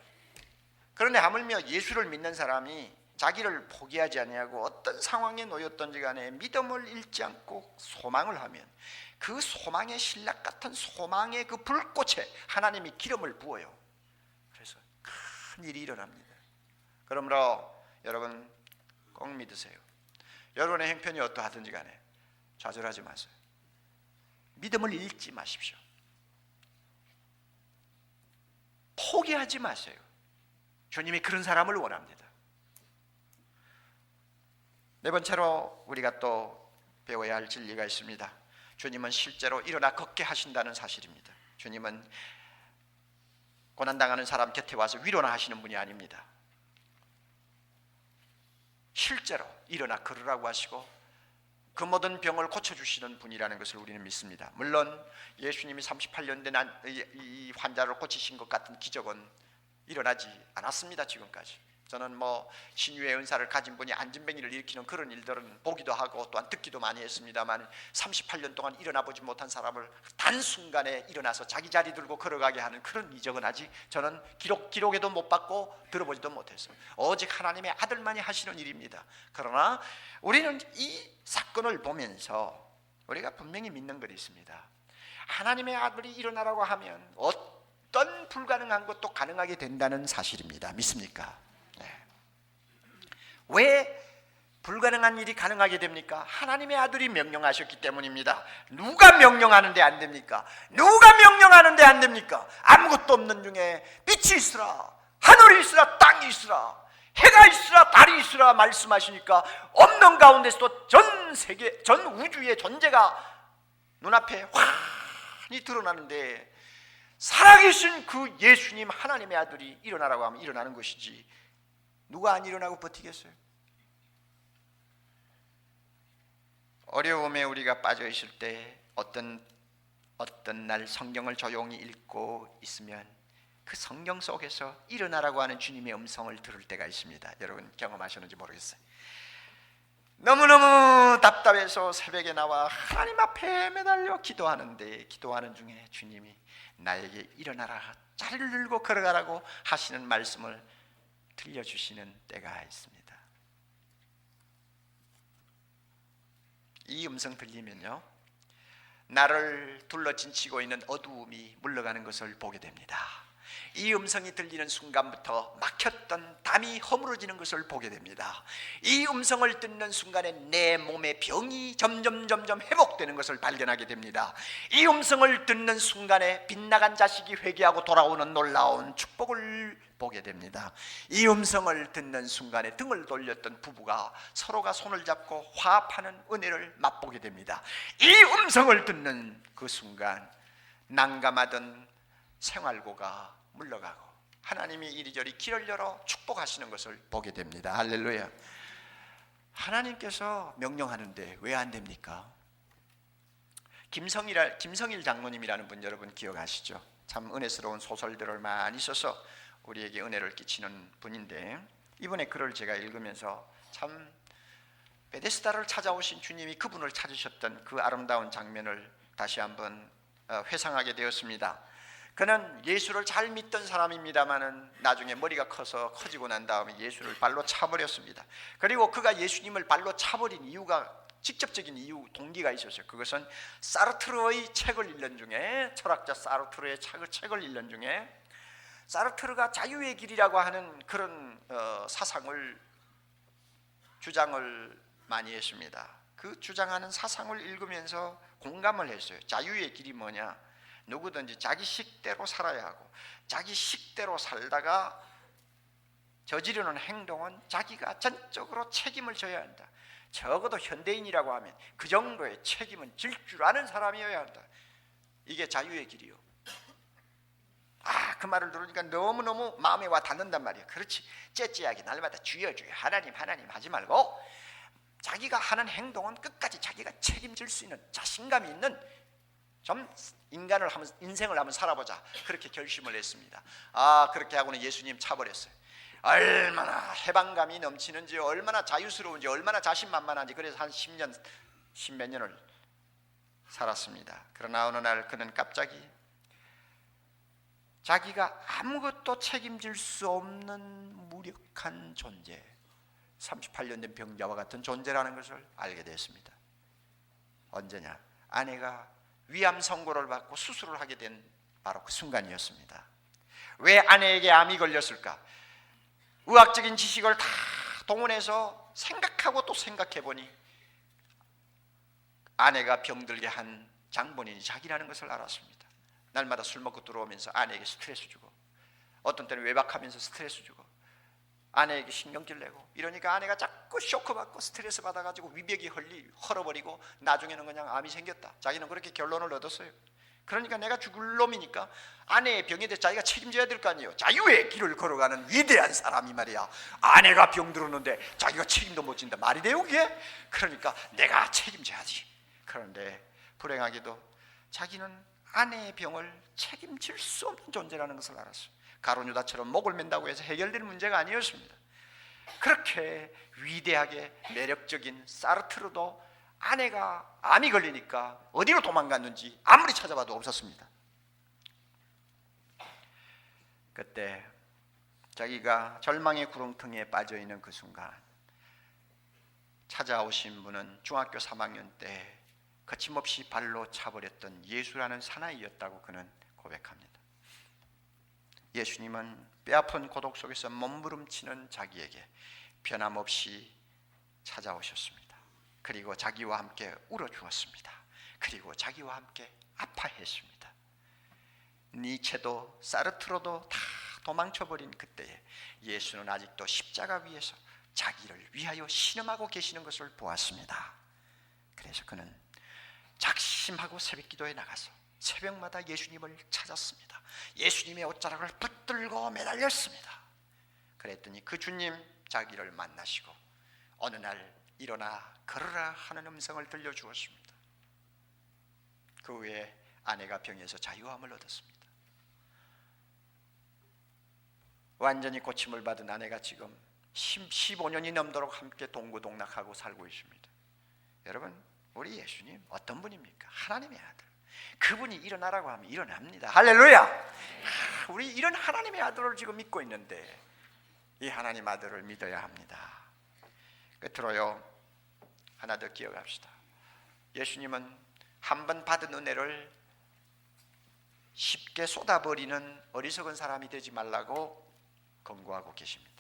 그런데 하물며 예수를 믿는 사람이 자기를 포기하지 아니하고 어떤 상황에 놓였던지 간에 믿음을 잃지 않고 소망을 하면 그 소망의 신락 같은 소망의 그 불꽃에 하나님이 기름을 부어요. 그래서 큰 일이 일어납니다. 그러므로 여러분 꼭 믿으세요. 여러분의 형편이 어떠하든지 간에 좌절하지 마세요. 믿음을 잃지 마십시오. 포기하지 마세요. 주님이 그런 사람을 원합니다. 네 번째로 우리가 또 배워야 할 진리가 있습니다. 주님은 실제로 일어나 걷게 하신다는 사실입니다. 주님은 고난당하는 사람 곁에 와서 위로나 하시는 분이 아닙니다. 실제로 일어나 걸으라고 하시고 그 모든 병을 고쳐주시는 분이라는 것을 우리는 믿습니다. 물론 예수님이 38년 된 이 환자를 고치신 것 같은 기적은 일어나지 않았습니다. 지금까지 저는 신유의 은사를 가진 분이 안진뱅이를 일으키는 그런 일들은 보기도 하고 또한 듣기도 많이 했습니다만 38년 동안 일어나 보지 못한 사람을 단순간에 일어나서 자기 자리 들고 걸어가게 하는 그런 이적은 아직 저는 기록에도 못 봤고 들어보지도 못했어요. 오직 하나님의 아들만이 하시는 일입니다. 그러나 우리는 이 사건을 보면서 우리가 분명히 믿는 것이 있습니다. 하나님의 아들이 일어나라고 하면 어떤 불가능한 것도 가능하게 된다는 사실입니다. 믿습니까? 왜 불가능한 일이 가능하게 됩니까? 하나님의 아들이 명령하셨기 때문입니다. 누가 명령하는데 안 됩니까? 누가 명령하는데 안 됩니까? 아무것도 없는 중에 빛이 있으라, 하늘이 있으라, 땅이 있으라, 해가 있으라, 달이 있으라 말씀하시니까 없는 가운데서도 전 세계, 전 우주의 존재가 눈앞에 환히 드러나는데 살아계신 그 예수님 하나님의 아들이 일어나라고 하면 일어나는 것이지 누가 안 일어나고 버티겠어요? 어려움에 우리가 빠져 있을 때 어떤 날 성경을 조용히 읽고 있으면 그 성경 속에서 일어나라고 하는 주님의 음성을 들을 때가 있습니다. 여러분 경험하셨는지 모르겠어요. 너무너무 답답해서 새벽에 나와 하나님 앞에 매달려 기도하는 중에 주님이 나에게 일어나라, 자리를 들고 걸어가라고 하시는 말씀을 들려주시는 때가 있습니다. 이 음성 들리면요, 나를 둘러진치고 있는 어두움이 물러가는 것을 보게 됩니다. 이 음성이 들리는 순간부터 막혔던 담이 허물어지는 것을 보게 됩니다. 이 음성을 듣는 순간에 내 몸의 병이 점점 회복되는 것을 발견하게 됩니다. 이 음성을 듣는 순간에 빗나간 자식이 회개하고 돌아오는 놀라운 축복을 보게 됩니다. 이 음성을 듣는 순간에 등을 돌렸던 부부가 서로가 손을 잡고 화합하는 은혜를 맛보게 됩니다. 이 음성을 듣는 그 순간 난감하던 생활고가 물러가고 하나님이 이리저리 길을 열어 축복하시는 것을 보게 됩니다. 할렐루야. 하나님께서 명령하는데 왜 안 됩니까? 김성일 장로님이라는 분 여러분 기억하시죠? 참 은혜스러운 소설들을 많이 써서 우리에게 은혜를 끼치는 분인데 이번에 글을 제가 읽으면서 참 베데스다를 찾아오신 주님이 그분을 찾으셨던 그 아름다운 장면을 다시 한번 회상하게 되었습니다. 그는 예수를 잘 믿던 사람입니다마는 나중에 머리가 커지고 난 다음에 예수를 발로 차버렸습니다. 그리고 그가 예수님을 발로 차버린 이유가 직접적인 동기가 있었어요. 그것은 사르트르의 책을 읽는 중에, 철학자 사르트르의 책을 읽는 중에 사르트르가 자유의 길이라고 하는 그런 주장을 많이 했습니다. 그 주장하는 사상을 읽으면서 공감을 했어요. 자유의 길이 뭐냐? 누구든지 자기 식대로 살아야 하고 자기 식대로 살다가 저지르는 행동은 자기가 전적으로 책임을 져야 한다. 적어도 현대인이라고 하면 그 정도의 책임은 질 줄 아는 사람이어야 한다. 이게 자유의 길이요. 그 말을 들으니까 너무너무 마음에 와 닿는단 말이에요. 그렇지, 째째하게 날마다 주여 하나님 하지 말고 자기가 하는 행동은 끝까지 자기가 책임질 수 있는 자신감이 있는 좀 인생을 한번 살아보자, 그렇게 결심을 했습니다. 그렇게 하고는 예수님 차버렸어요. 얼마나 해방감이 넘치는지, 얼마나 자유스러운지, 얼마나 자신만만한지. 그래서 한 10몇 년을 살았습니다. 그러나 어느 날 그는 갑자기 자기가 아무것도 책임질 수 없는 무력한 존재, 38년 된 병자와 같은 존재라는 것을 알게 됐습니다. 언제냐? 아내가 위암 선고를 받고 수술을 하게 된 바로 그 순간이었습니다. 왜 아내에게 암이 걸렸을까? 의학적인 지식을 다 동원해서 생각하고 또 생각해 보니 아내가 병들게 한 장본인이 자기라는 것을 알았습니다. 날마다 술 먹고 들어오면서 아내에게 스트레스 주고, 어떤 때는 외박하면서 스트레스 주고, 아내에게 신경질 내고, 이러니까 아내가 자꾸 쇼크 받고 스트레스 받아가지고 위벽이 헐어버리고 나중에는 그냥 암이 생겼다. 자기는 그렇게 결론을 얻었어요. 그러니까 내가 죽을 놈이니까 아내의 병에 대해 자기가 책임져야 될 거 아니에요. 자유의 길을 걸어가는 위대한 사람이 말이야, 아내가 병들었는데 자기가 책임도 못 진다. 말이 돼요 그게? 그러니까 내가 책임져야지. 그런데 불행하게도 자기는 아내의 병을 책임질 수 없는 존재라는 것을 알았어요. 가룟 유다처럼 목을 맨다고 해서 해결될 문제가 아니었습니다. 그렇게 위대하게 매력적인 사르트르도 아내가 암이 걸리니까 어디로 도망갔는지 아무리 찾아봐도 없었습니다. 그때 자기가 절망의 구렁텅이에 빠져있는 그 순간 찾아오신 분은 중학교 3학년 때 거침없이 발로 차버렸던 예수라는 사나이였다고 그는 고백합니다. 예수님은 뼈아픈 고독 속에서 몸부림치는 자기에게 변함없이 찾아오셨습니다. 그리고 자기와 함께 울어주었습니다. 그리고 자기와 함께 아파했습니다. 니체도 사르트로도 다 도망쳐버린 그때에 예수는 아직도 십자가 위에서 자기를 위하여 신음하고 계시는 것을 보았습니다. 그래서 그는 작심하고 새벽기도에 나가서 새벽마다 예수님을 찾았습니다. 예수님의 옷자락을 붙들고 매달렸습니다. 그랬더니 그 주님 자기를 만나시고 어느 날 일어나 걸으라 하는 음성을 들려주었습니다. 그 후에 아내가 병에서 자유함을 얻었습니다. 완전히 고침을 받은 아내가 지금 15년이 넘도록 함께 동고동락하고 살고 있습니다. 여러분, 우리 예수님 어떤 분입니까? 하나님의 아들. 그분이 일어나라고 하면 일어납니다. 할렐루야. 우리 이런 하나님의 아들을 지금 믿고 있는데 이 하나님 아들을 믿어야 합니다. 끝으로요, 하나 더 기억합시다. 예수님은 한 번 받은 은혜를 쉽게 쏟아버리는 어리석은 사람이 되지 말라고 권고하고 계십니다.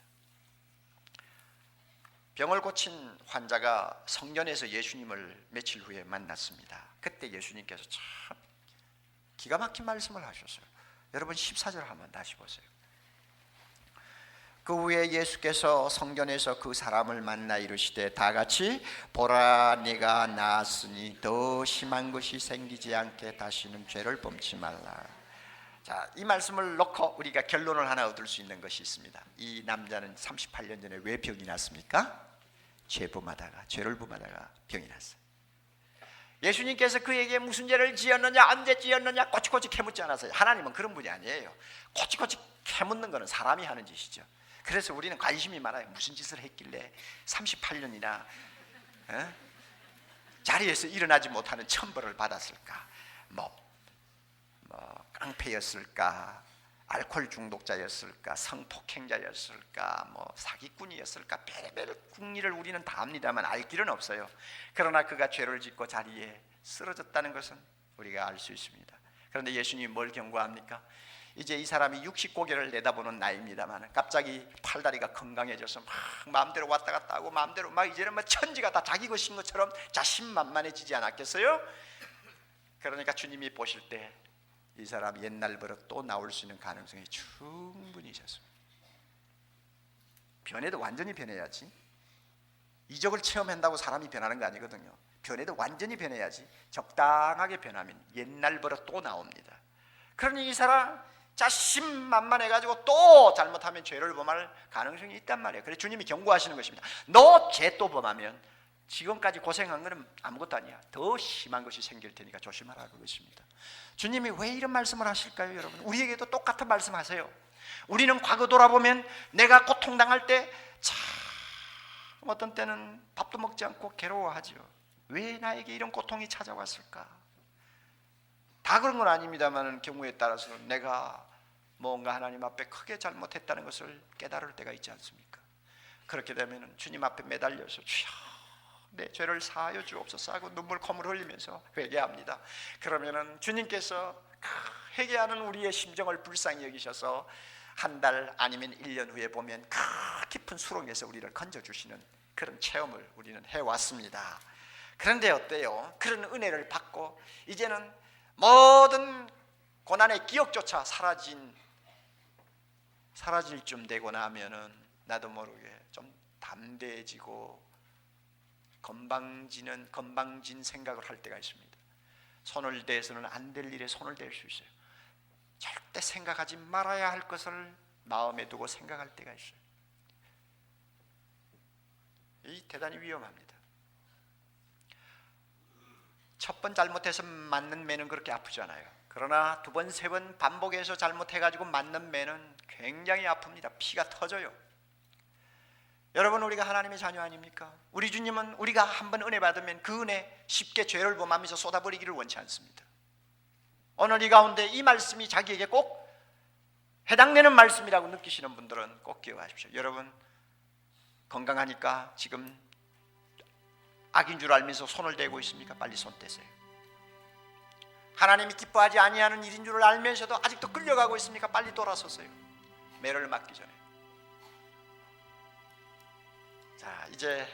병을 고친 환자가 성전에서 예수님을 며칠 후에 만났습니다. 그때 예수님께서 참 기가 막힌 말씀을 하셨어요. 여러분 14절 한번 다시 보세요. 그 후에 예수께서 성전에서 그 사람을 만나 이르시되 다 같이 보라, 네가 나았으니 더 심한 것이 생기지 않게 다시는 죄를 범치 말라. 자, 이 말씀을 놓고 우리가 결론을 하나 얻을 수 있는 것이 있습니다. 이 남자는 38년 전에 왜 병이 났습니까? 죄를 범하다가 병이 났어요. 예수님께서 그에게 무슨 죄를 지었느냐, 언제 지었느냐 꼬치꼬치 캐묻지 않았어요. 하나님은 그런 분이 아니에요. 꼬치꼬치 캐묻는 것은 사람이 하는 짓이죠. 그래서 우리는 관심이 많아요. 무슨 짓을 했길래 38년이나 자리에서 일어나지 못하는 천벌을 받았을까? 뭐 깡패였을까? 알코올 중독자였을까? 성폭행자였을까? 사기꾼이었을까? 별의별 궁리를 우리는 다 압니다만 알 길은 없어요. 그러나 그가 죄를 짓고 자리에 쓰러졌다는 것은 우리가 알 수 있습니다. 그런데 예수님이 뭘 경고합니까? 이제 이 사람이 60고개를 내다보는 나이입니다만 갑자기 팔다리가 건강해져서 막 마음대로 왔다 갔다 하고 마음대로 막 이제는 천지가 다 자기 것인 것처럼 자신만만해지지 않았겠어요? 그러니까 주님이 보실 때 이 사람 옛날 버릇 또 나올 수 있는 가능성이 충분히 있었습니다. 변해도 완전히 변해야지. 이적을 체험한다고 사람이 변하는 거 아니거든요. 변해도 완전히 변해야지. 적당하게 변하면 옛날 버릇 또 나옵니다. 그러니 이 사람 자신만만해가지고 또 잘못하면 죄를 범할 가능성이 있단 말이에요. 그래서 주님이 경고하시는 것입니다. 너 죄 또 범하면 지금까지 고생한 것은 아무것도 아니야. 더 심한 것이 생길 테니까 조심하라 그것입니다. 주님이 왜 이런 말씀을 하실까요, 여러분? 우리에게도 똑같은 말씀하세요. 우리는 과거 돌아보면 내가 고통당할 때 참 어떤 때는 밥도 먹지 않고 괴로워하죠. 왜 나에게 이런 고통이 찾아왔을까? 다 그런 건 아닙니다만 경우에 따라서는 내가 뭔가 하나님 앞에 크게 잘못했다는 것을 깨달을 때가 있지 않습니까? 그렇게 되면 주님 앞에 매달려서 주여 내 죄를 사하여 주옵소서 하고 눈물 콧물 흘리면서 회개합니다. 그러면은 주님께서 회개하는 우리의 심정을 불쌍히 여기셔서 한 달 아니면 1년 후에 보면 그 깊은 수렁에서 우리를 건져주시는 그런 체험을 우리는 해왔습니다. 그런데 어때요? 그런 은혜를 받고 이제는 모든 고난의 기억조차 사라질 쯤 되고 나면은 나도 모르게 좀 담대해지고 건방진 생각을 할 때가 있습니다. 손을 대서는 안 될 일에 손을 댈 수 있어요. 절대 생각하지 말아야 할 것을 마음에 두고 생각할 때가 있어요. 이 대단히 위험합니다. 첫 번 잘못해서 맞는 매는 그렇게 아프지 않아요. 그러나 두 번, 세 번 반복해서 잘못해가지고 맞는 매는 굉장히 아픕니다. 피가 터져요. 여러분, 우리가 하나님의 자녀 아닙니까? 우리 주님은 우리가 한번 은혜 받으면 그 은혜 쉽게 죄를 범하면서 쏟아버리기를 원치 않습니다. 오늘 이 가운데 이 말씀이 자기에게 꼭 해당되는 말씀이라고 느끼시는 분들은 꼭 기억하십시오. 여러분, 건강하니까 지금 악인 줄 알면서 손을 대고 있습니까? 빨리 손 떼세요. 하나님이 기뻐하지 아니하는 일인 줄 알면서도 아직도 끌려가고 있습니까? 빨리 돌아서세요. 매를 맞기 전에. 자, 이제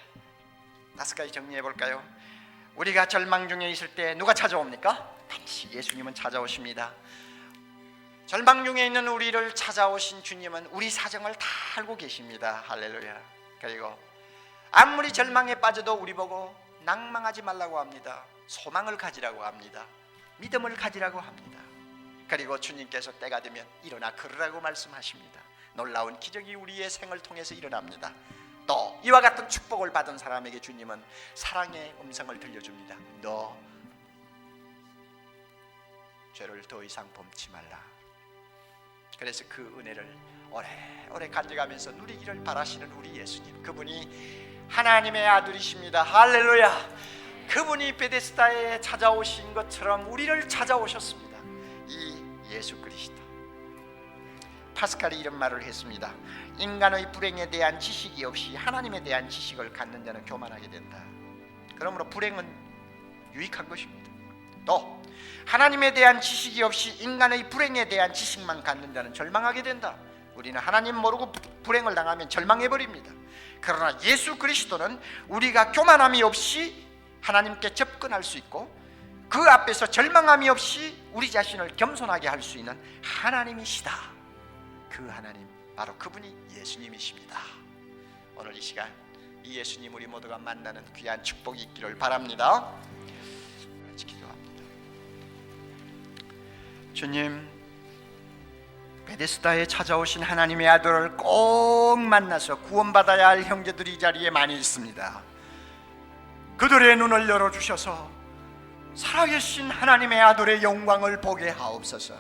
5가지 정리해 볼까요? 우리가 절망 중에 있을 때 누가 찾아옵니까? 반드시 예수님은 찾아오십니다. 절망 중에 있는 우리를 찾아오신 주님은 우리 사정을 다 알고 계십니다. 할렐루야. 그리고 아무리 절망에 빠져도 우리 보고 낭망하지 말라고 합니다. 소망을 가지라고 합니다. 믿음을 가지라고 합니다. 그리고 주님께서 때가 되면 일어나 걸으라고 말씀하십니다. 놀라운 기적이 우리의 생을 통해서 일어납니다. 또 이와 같은 축복을 받은 사람에게 주님은 사랑의 음성을 들려줍니다. 너 죄를 더 이상 범치 말라. 그래서 그 은혜를 오래오래 가져가면서 누리기를 바라시는 우리 예수님, 그분이 하나님의 아들이십니다. 할렐루야. 그분이 베데스다에 찾아오신 것처럼 우리를 찾아오셨습니다. 이 예수 그리스도. 파스칼이 이런 말을 했습니다. 인간의 불행에 대한 지식이 없이 하나님에 대한 지식을 갖는 자는 교만하게 된다. 그러므로 불행은 유익한 것입니다. 또 하나님에 대한 지식이 없이 인간의 불행에 대한 지식만 갖는 자는 절망하게 된다. 우리는 하나님 모르고 불행을 당하면 절망해버립니다. 그러나 예수 그리스도는 우리가 교만함이 없이 하나님께 접근할 수 있고 그 앞에서 절망함이 없이 우리 자신을 겸손하게 할 수 있는 하나님이시다. 그 하나님, 바로 그분이 예수님이십니다. 오늘 이 시간 이 예수님 우리 모두가 만나는 귀한 축복이 있기를 바랍니다. 기도합니다. 주님, 베데스다에 찾아오신 하나님의 아들을 꼭 만나서 구원받아야 할 형제들이 이 자리에 많이 있습니다. 그들의 눈을 열어주셔서 살아계신 하나님의 아들의 영광을 보게 하옵소서.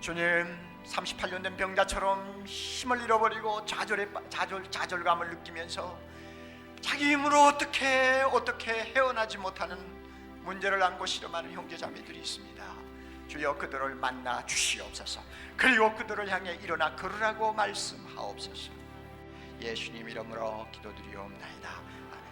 주님, 38년 된 병자처럼 힘을 잃어버리고 좌절감을 느끼면서 자기 힘으로 어떻게 헤어나지 못하는 문제를 안고 씨름하는 형제자매들이 있습니다. 주여, 그들을 만나 주시옵소서. 그리고 그들을 향해 일어나 걸으라고 말씀하옵소서. 예수님 이름으로 기도드리옵나이다. 아멘.